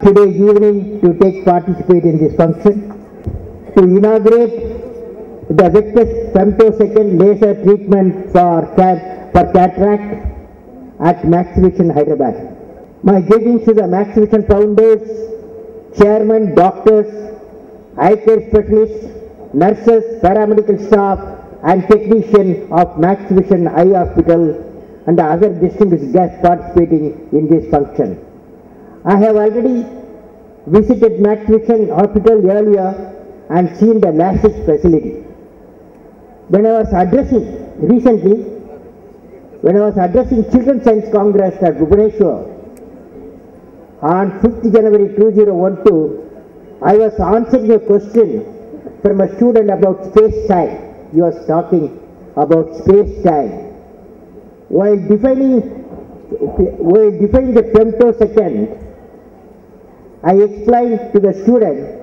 today evening to participate in this function to inaugurate the Victus femtosecond laser treatment for cataract at Max Vision, Hyderabad. My greetings to the Max Vision founders, chairman, doctors, eye care specialists, nurses, paramedical staff and technicians of Max Vision Eye Hospital and the other distinguished guests participating in this function. I have already visited Max Vision Hospital earlier and seen the LASIK facility. When I was addressing Children's Science Congress at Bhubaneswar on 5th January 2012, I was answering a question from a student about space-time. He was talking about space-time. While defining the femtosecond, I explained to the student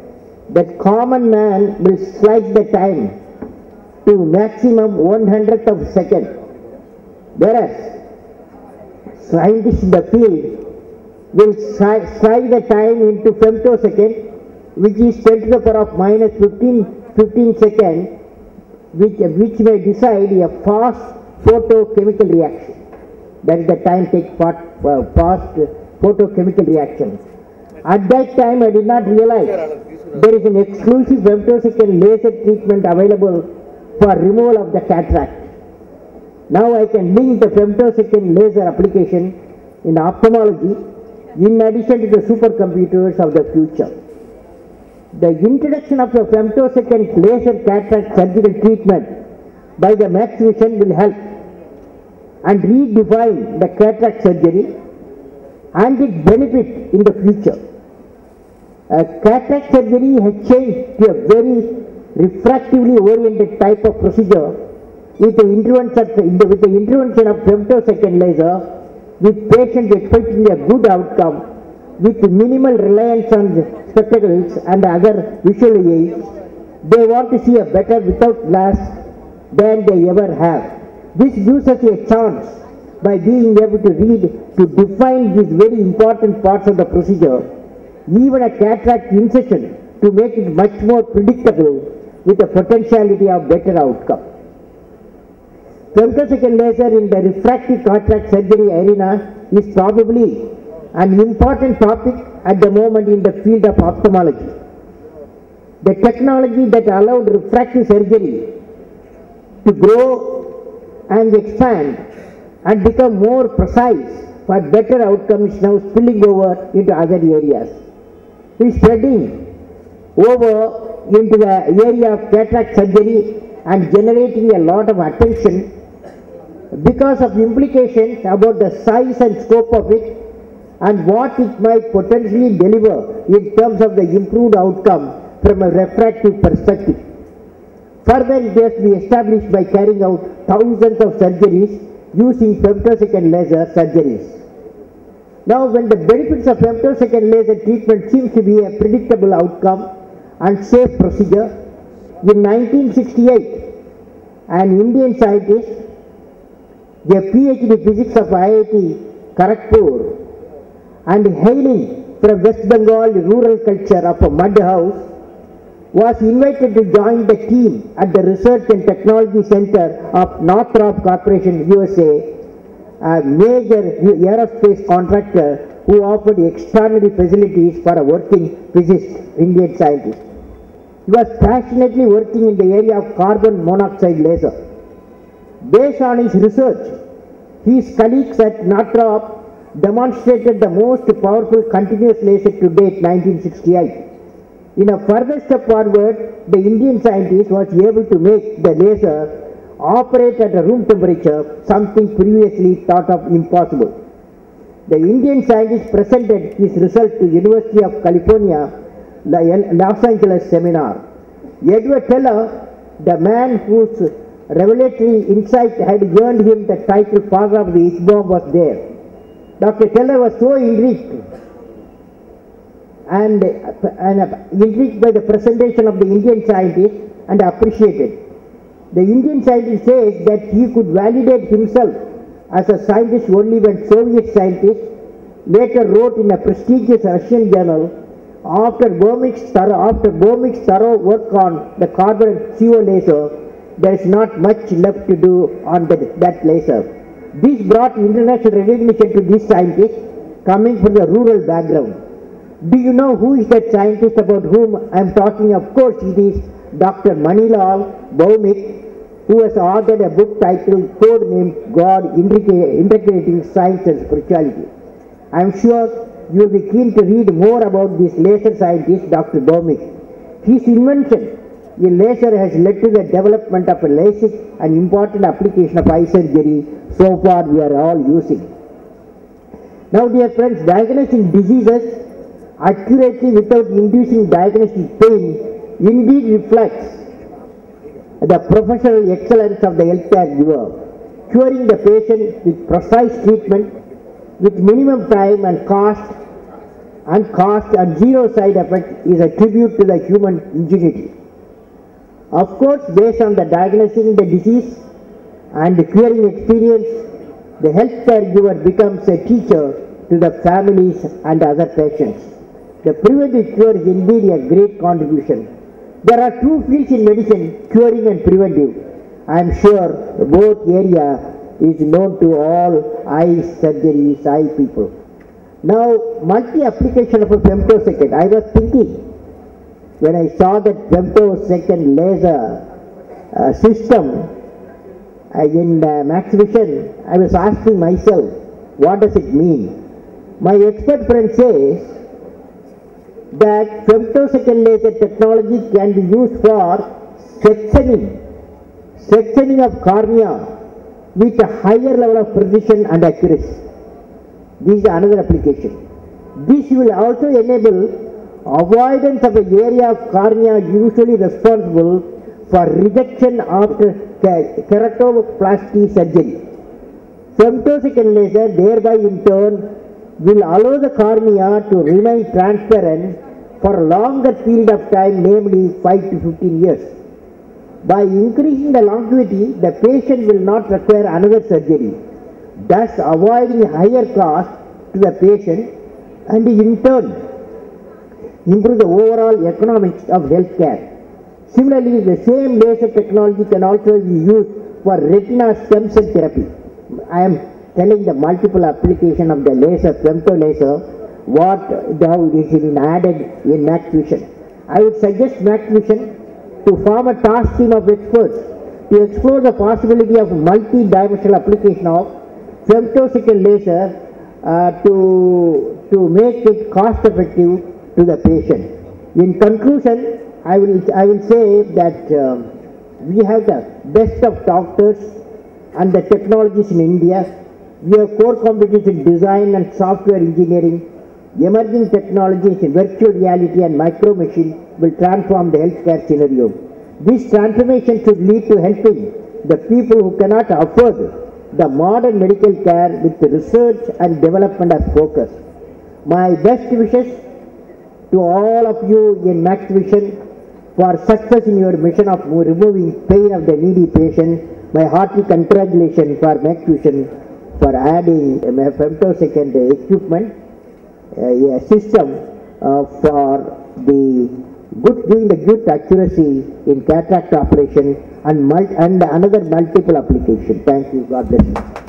that common man will slice the time to maximum 1/100th of a second, whereas scientists in the field will slice the time into femtosecond, which is 10 to the power of minus 15 seconds, which may decide a fast photochemical reaction. That is the time take part fast photochemical reaction. At that time, I did not realize there is an exclusive femtosecond laser treatment available for removal of the cataract. Now I can link the femtosecond laser application in ophthalmology in addition to the supercomputers of the future. The introduction of the femtosecond laser cataract surgical treatment by the Max Vision will help and redefine the cataract surgery and its benefit in the future. Cataract surgery has changed to a very refractively oriented type of procedure with the intervention of femtosecond laser, with patients expecting a good outcome with minimal reliance on spectacles and other visual aids. They want to see a better without glass than they ever have. This gives us a chance by being able to read to define these very important parts of the procedure, even a cataract incision, to make it much more predictable with the potentiality of better outcome. Femtosecond laser in the refractive cataract surgery arena is probably an important topic at the moment in the field of ophthalmology. The technology that allowed refractive surgery to grow and expand and become more precise for better outcomes is now spilling over into other areas. It is spreading over into the area of cataract surgery and generating a lot of attention because of implications about the size and scope of it and what it might potentially deliver in terms of the improved outcome from a refractive perspective. Further, it has to be established by carrying out thousands of surgeries using femtosecond laser surgeries. Now, when the benefits of femtosecond laser treatment seems to be a predictable outcome and safe procedure, in 1968, an Indian scientist, a PhD physics of IIT Kharagpur, and hailing from West Bengal rural culture of a mud house, was invited to join the team at the Research and Technology Center of Northrop Corporation, USA, a major aerospace contractor who offered extraordinary facilities for a working physicist, Indian scientist. He was passionately working in the area of carbon monoxide laser. Based on his research, his colleagues at Northrop demonstrated the most powerful continuous laser to date, 1968. In a further step forward, the Indian scientist was able to make the laser operate at a room temperature, something previously thought of impossible. The Indian scientist presented his result to University of California, Los Angeles seminar. Edward Teller, the man whose revelatory insight had earned him the title Father of the H-bomb, was there. Dr. Teller was so intrigued and intrigued by the presentation of the Indian scientist and appreciated. The Indian scientist says that he could validate himself as a scientist only when Soviet scientists later wrote in a prestigious Russian journal, after Boehmic's thorough work on the carbon CO laser, there is not much left to do on that laser. This brought international recognition to this scientist coming from the rural background. Do you know who is that scientist about whom I am talking? Of course, it is Dr. Manilal Boehmic, who has authored a book titled Code Named God Integrating Science and Spirituality. I am sure you will be keen to read more about this laser scientist, Dr. Boehmic. His invention, a laser, has led to the development of a LASIK, an important application of eye surgery so far we are all using. Now, dear friends, diagnosing diseases accurately without inducing diagnostic pain indeed reflects the professional excellence of the healthcare giver. Curing the patient with precise treatment, with minimum time and cost and zero side effect is a tribute to the human ingenuity. Of course, based on the diagnosing the disease and the curing experience, the healthcare giver becomes a teacher to the families and other patients. The preventive cure is indeed a great contribution. There are two fields in medicine, curing and preventive. I am sure both area is known to all eye surgeries, eye people. Now, multi-application of a femtosecond. I was thinking, when I saw that femtosecond laser system in Max Vision, I was asking myself, what does it mean? My expert friend says that femtosecond laser technology can be used for sectioning of cornea with a higher level of precision and accuracy. This is another application. This will also enable avoidance of an area of cornea usually responsible for rejection after keratoplasty surgery. Femtosecond laser thereby in turn will allow the cornea to remain transparent for a longer period of time, namely 5 to 15 years. By increasing the longevity, the patient will not require another surgery, thus avoiding higher cost to the patient and in turn improve the overall economics of healthcare. Similarly, the same laser technology can also be used for retina stem cell therapy. I am telling the multiple application of the laser, femto laser, what how it is added in Max Vision. I would suggest Max Vision to form a task team of experts to explore the possibility of multi-dimensional application of femtosecond laser to make it cost effective to the patient. In conclusion, I will say that we have the best of doctors and the technologies in India. We have core competence in design and software engineering. Emerging technologies in virtual reality and micro machine will transform the healthcare scenario. This transformation should lead to helping the people who cannot afford the modern medical care with research and development as focus. My best wishes to all of you in Max Vision for success in your mission of removing pain of the needy patient. My hearty congratulations for Max Vision for adding a femtosecond equipment, a system for giving the good accuracy in cataract operation and another multiple application. Thank you. God bless you.